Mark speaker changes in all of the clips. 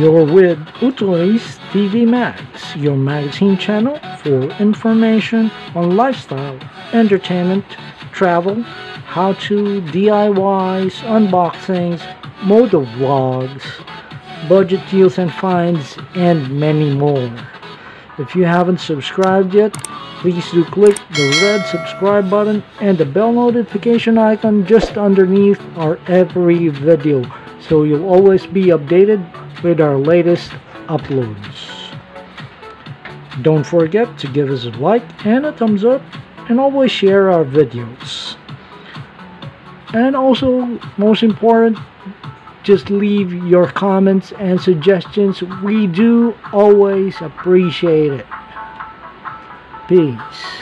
Speaker 1: You're with Utoys Tvmagz, your magazine channel for information on lifestyle, entertainment, travel, how-to, DIYs, unboxings, moto vlogs, budget deals and finds, and many more. If you haven't subscribed yet, please do click the red subscribe button and the bell notification icon just underneath our every video, so you'll always be updated with our latest uploads. Don't forget to give us a like and a thumbs up, and always share our videos. And also, most important, just leave your comments and suggestions. We do always appreciate it. Peace.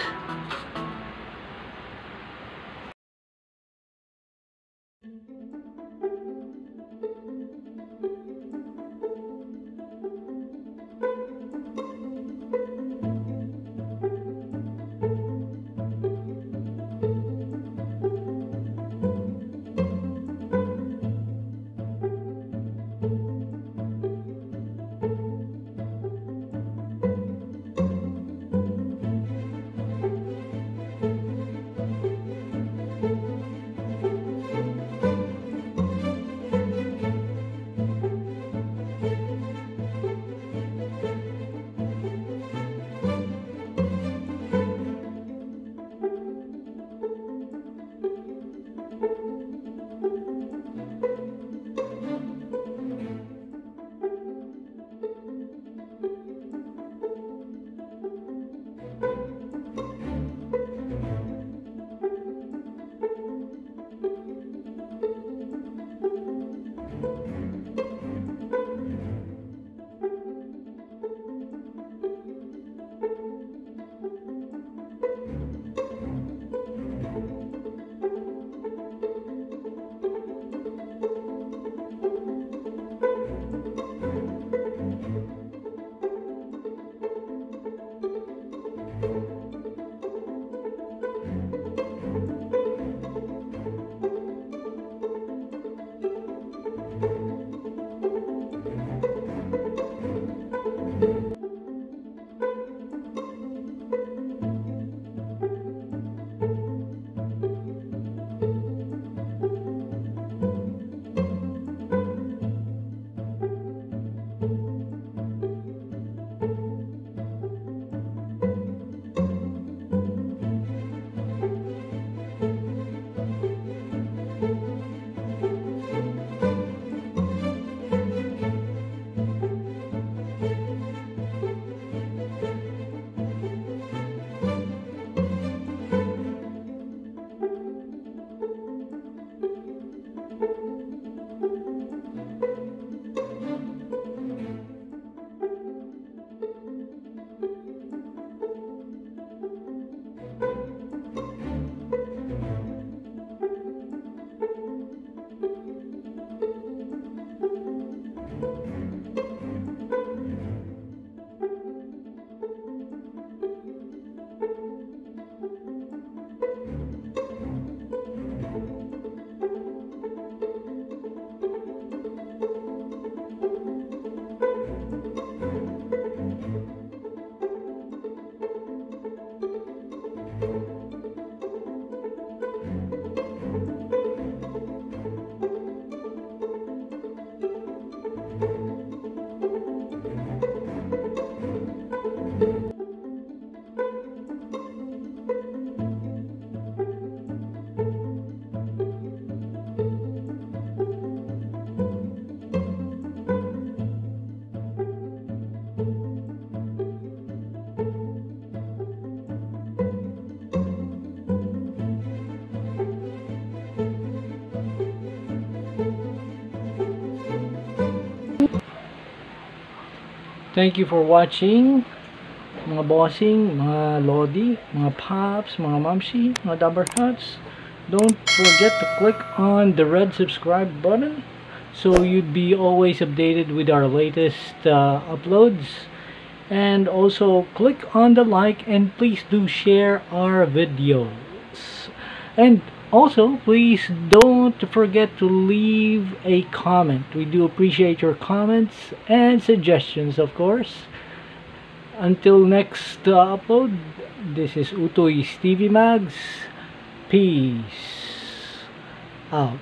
Speaker 1: Thank you for watching, mga bossing, mga lodi, mga pops, mga mamshi, mga dabber hats. Don't forget to click on the red subscribe button so you'd be always updated with our latest uploads. And also click on the like, and please do share our videos. And Also, please don't forget to leave a comment. We do appreciate your comments and suggestions, of course. Until next upload, this is Utoys Tvmagz. Peace out.